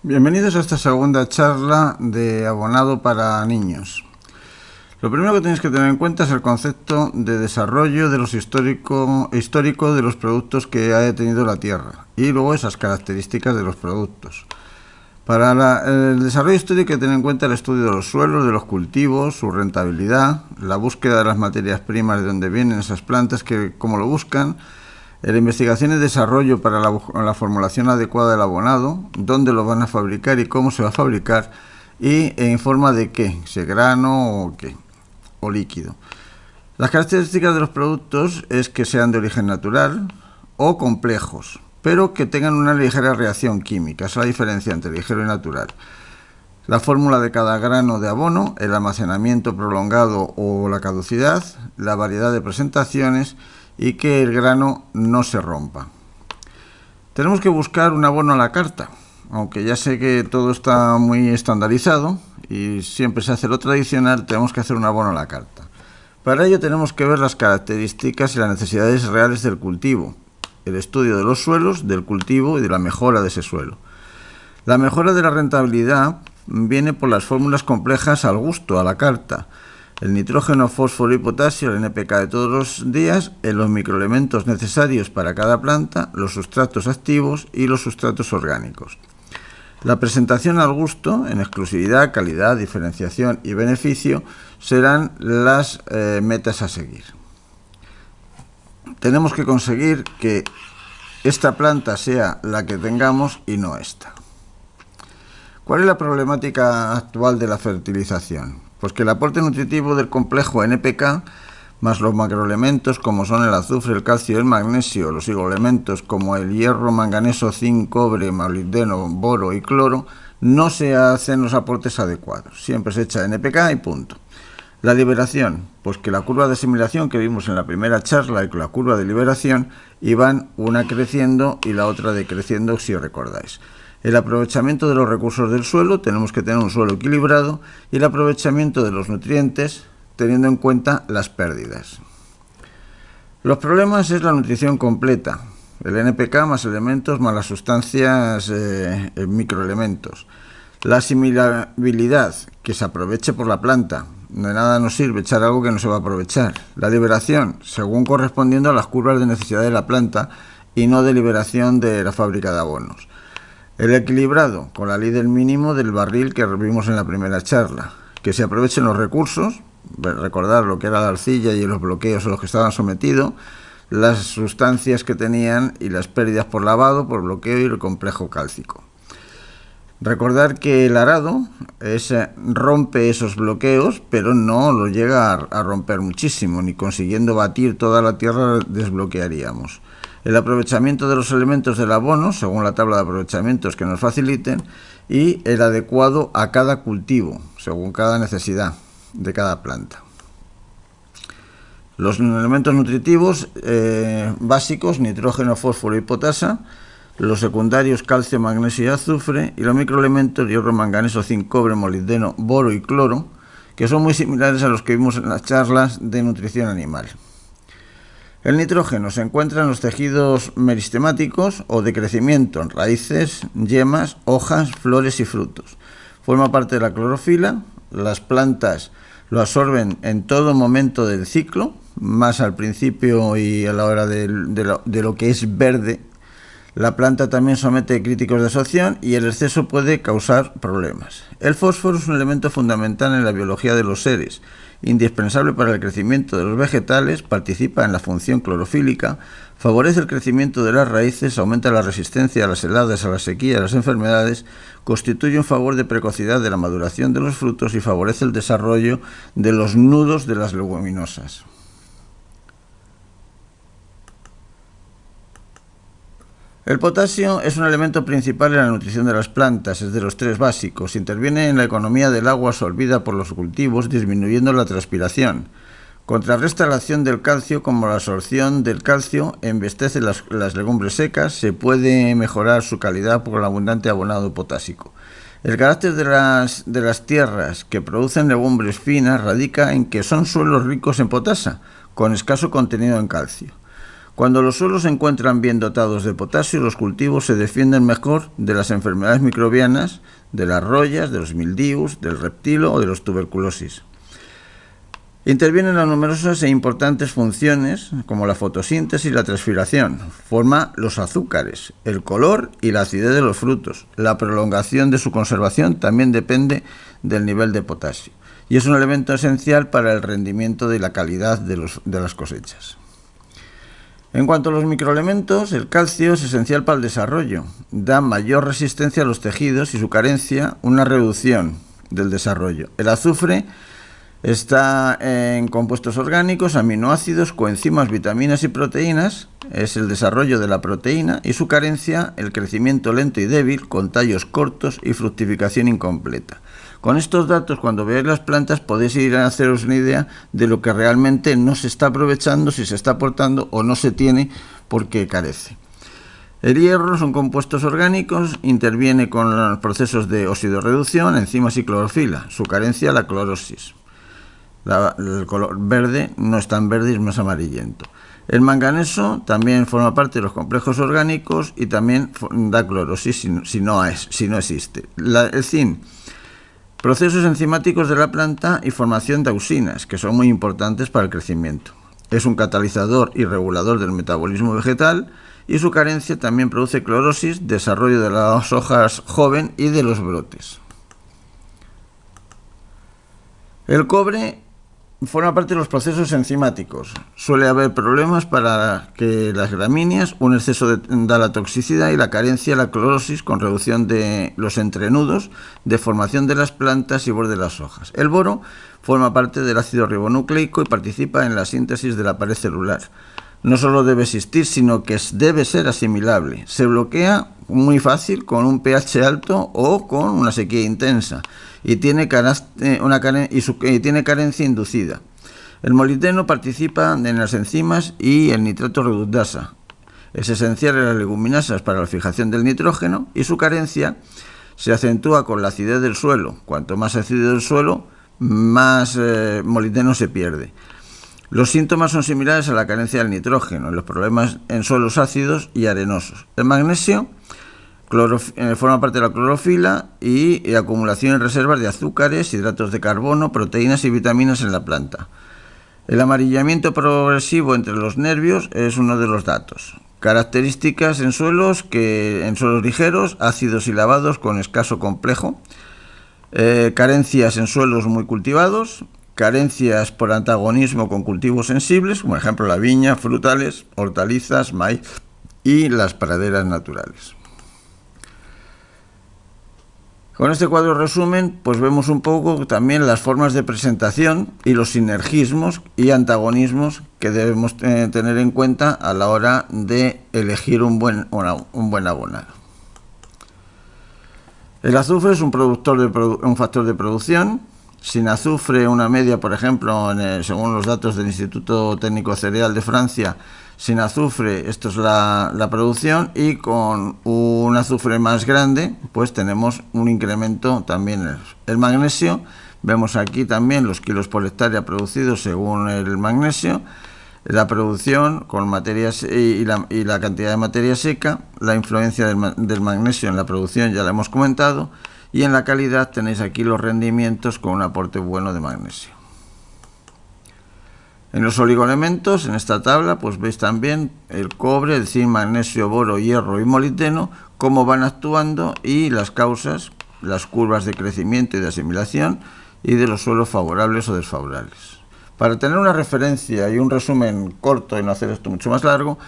Bienvenidos a esta segunda charla de abonado para niños. Lo primero que tenéis que tener en cuenta es el concepto de desarrollo de los histórico de los productos que haya tenido la tierra y luego esas características de los productos. Para el desarrollo histórico hay que tener en cuenta el estudio de los suelos, de los cultivos, su rentabilidad, la búsqueda de las materias primas de donde vienen esas plantas, que cómo lo buscan, la investigación y desarrollo para la formulación adecuada del abonado, dónde lo van a fabricar y cómo se va a fabricar y en forma de qué, si grano o qué, o líquido. Las características de los productos es que sean de origen natural o complejos, pero que tengan una ligera reacción química. Esa es la diferencia entre ligero y natural. La fórmula de cada grano de abono, el almacenamiento prolongado o la caducidad, la variedad de presentaciones y que el grano no se rompa. Tenemos que buscar un abono a la carta, aunque ya sé que todo está muy estandarizado y siempre se hace lo tradicional, tenemos que hacer un abono a la carta. Para ello tenemos que ver las características y las necesidades reales del cultivo, el estudio de los suelos, del cultivo y de la mejora de ese suelo. La mejora de la rentabilidad viene por las fórmulas complejas al gusto, a la carta. El nitrógeno, fósforo y potasio, el NPK de todos los días, los microelementos necesarios para cada planta, los sustratos activos y los sustratos orgánicos. La presentación al gusto, en exclusividad, calidad, diferenciación y beneficio, serán las metas a seguir. Tenemos que conseguir que esta planta sea la que tengamos y no esta. ¿Cuál es la problemática actual de la fertilización? Pues que el aporte nutritivo del complejo NPK más los macroelementos como son el azufre, el calcio y el magnesio, los oligoelementos como el hierro, manganeso, zinc, cobre, molibdeno, boro y cloro, no se hacen los aportes adecuados. Siempre se echa NPK y punto. La liberación, pues que la curva de asimilación que vimos en la primera charla y con la curva de liberación iban una creciendo y la otra decreciendo, si os recordáis. El aprovechamiento de los recursos del suelo, tenemos que tener un suelo equilibrado, y el aprovechamiento de los nutrientes teniendo en cuenta las pérdidas. Los problemas es la nutrición completa, el NPK más elementos más las sustancias microelementos. La asimilabilidad, que se aproveche por la planta, de nada nos sirve echar algo que no se va a aprovechar. La liberación, según correspondiendo a las curvas de necesidad de la planta y no de liberación de la fábrica de abonos. El equilibrado, con la ley del mínimo del barril que vimos en la primera charla, que se aprovechen los recursos, recordar lo que era la arcilla y los bloqueos a los que estaban sometidos, las sustancias que tenían y las pérdidas por lavado, por bloqueo y el complejo cálcico. Recordar que el arado rompe esos bloqueos, pero no lo llega a romper muchísimo, ni consiguiendo batir toda la tierra desbloquearíamos. El aprovechamiento de los elementos del abono, según la tabla de aprovechamientos que nos faciliten, y el adecuado a cada cultivo, según cada necesidad de cada planta. Los elementos nutritivos básicos, nitrógeno, fósforo y potasa, los secundarios, calcio, magnesio y azufre, y los microelementos, hierro, manganeso, zinc, cobre, molibdeno, boro y cloro, que son muy similares a los que vimos en las charlas de nutrición animal. El nitrógeno se encuentra en los tejidos meristemáticos o de crecimiento, en raíces, yemas, hojas, flores y frutos. Forma parte de la clorofila, las plantas lo absorben en todo momento del ciclo, más al principio y a la hora de lo que es verde. La planta también somete críticos de absorción y el exceso puede causar problemas. El fósforo es un elemento fundamental en la biología de los seres, indispensable para el crecimiento de los vegetales, participa en la función clorofílica, favorece el crecimiento de las raíces, aumenta la resistencia a las heladas, a la sequía y a las enfermedades, constituye un favor de precocidad de la maduración de los frutos y favorece el desarrollo de los nudos de las leguminosas. El potasio es un elemento principal en la nutrición de las plantas, es de los tres básicos. Interviene en la economía del agua absorbida por los cultivos, disminuyendo la transpiración. Contrarresta la acción del calcio, como la absorción del calcio embestece las legumbres secas, se puede mejorar su calidad por el abundante abonado potásico. El carácter de las tierras que producen legumbres finas radica en que son suelos ricos en potasa, con escaso contenido en calcio. Cuando los suelos se encuentran bien dotados de potasio, los cultivos se defienden mejor de las enfermedades microbianas, de las rollas, de los mildius, del reptilo o de los tuberculosis. Intervienen las numerosas e importantes funciones como la fotosíntesis y la transpiración. Forma los azúcares, el color y la acidez de los frutos. La prolongación de su conservación también depende del nivel de potasio y es un elemento esencial para el rendimiento y la calidad de las cosechas. En cuanto a los microelementos, el calcio es esencial para el desarrollo. Da mayor resistencia a los tejidos y su carencia una reducción del desarrollo. El azufre está en compuestos orgánicos, aminoácidos, coenzimas, vitaminas y proteínas. Es el desarrollo de la proteína y su carencia, el crecimiento lento y débil, con tallos cortos y fructificación incompleta. Con estos datos, cuando veáis las plantas, podéis ir a haceros una idea de lo que realmente no se está aprovechando, si se está aportando o no se tiene porque carece. El hierro son compuestos orgánicos, interviene con los procesos de oxidorreducción, enzimas y clorofila. Su carencia, la clorosis. El color verde no es tan verde, es más amarillento. El manganeso también forma parte de los complejos orgánicos y también da clorosis si no existe. El zinc, procesos enzimáticos de la planta y formación de auxinas, que son muy importantes para el crecimiento. Es un catalizador y regulador del metabolismo vegetal y su carencia también produce clorosis, desarrollo de las hojas joven y de los brotes. El cobre forma parte de los procesos enzimáticos. Suele haber problemas para que las gramíneas, un exceso da la toxicidad y la carencia la clorosis con reducción de los entrenudos, deformación de las plantas y borde de las hojas. El boro forma parte del ácido ribonucleico y participa en la síntesis de la pared celular. No solo debe existir, sino que debe ser asimilable. Se bloquea muy fácil con un pH alto o con una sequía intensa y tiene carencia inducida. El molibdeno participa en las enzimas y el nitrato reductasa. Es esencial en las leguminosas para la fijación del nitrógeno y su carencia se acentúa con la acidez del suelo. Cuanto más acidez del suelo, más molibdeno se pierde. Los síntomas son similares a la carencia del nitrógeno, los problemas en suelos ácidos y arenosos. El magnesio forma parte de la clorofila y acumulación en reservas de azúcares, hidratos de carbono, proteínas y vitaminas en la planta. El amarillamiento progresivo entre los nervios es uno de los datos. Características en suelos ligeros, ácidos y lavados con escaso complejo. Carencias en suelos muy cultivados. Carencias por antagonismo con cultivos sensibles, como por ejemplo la viña, frutales, hortalizas, maíz y las praderas naturales. Con este cuadro resumen, pues vemos un poco también las formas de presentación y los sinergismos y antagonismos que debemos tener en cuenta a la hora de elegir un buen abonado. El azufre es un factor de producción. Sin azufre, una media, por ejemplo, según los datos del Instituto Técnico Cereal de Francia, sin azufre, esto es la producción, y con un azufre más grande, pues tenemos un incremento también en el magnesio. Vemos aquí también los kilos por hectárea producidos según el magnesio, la producción con materias y la cantidad de materia seca, la influencia del magnesio en la producción ya la hemos comentado, y en la calidad tenéis aquí los rendimientos con un aporte bueno de magnesio. En los oligoelementos, en esta tabla, pues veis también el cobre, el zinc, magnesio, boro, hierro y molibdeno, cómo van actuando y las causas, las curvas de crecimiento y de asimilación y de los suelos favorables o desfavorables. Para tener una referencia y un resumen corto y no hacer esto mucho más largo,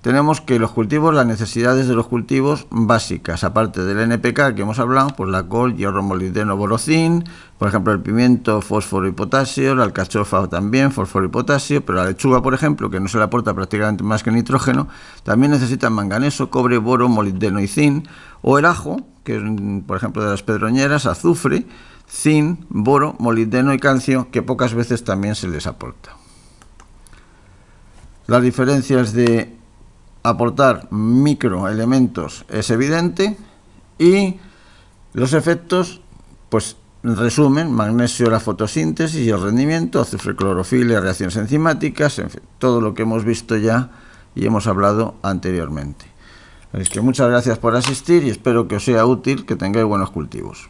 tenemos que los cultivos, las necesidades de los cultivos básicas, aparte del NPK que hemos hablado, pues la col, hierro, molibdeno, boro, zinc, por ejemplo el pimiento, fósforo y potasio, la alcachofa también, fósforo y potasio, pero la lechuga, por ejemplo, que no se le aporta prácticamente más que nitrógeno, también necesita manganeso, cobre, boro, molibdeno y zinc, o el ajo, que es, por ejemplo, de las pedroñeras, azufre, zinc, boro, molibdeno y calcio, que pocas veces también se les aporta. Las diferencias de aportar microelementos es evidente y los efectos, pues resumen, magnesio, la fotosíntesis y el rendimiento, azufre, clorofila, reacciones enzimáticas, en fin, todo lo que hemos visto ya y hemos hablado anteriormente. Es que muchas gracias por asistir y espero que os sea útil, que tengáis buenos cultivos.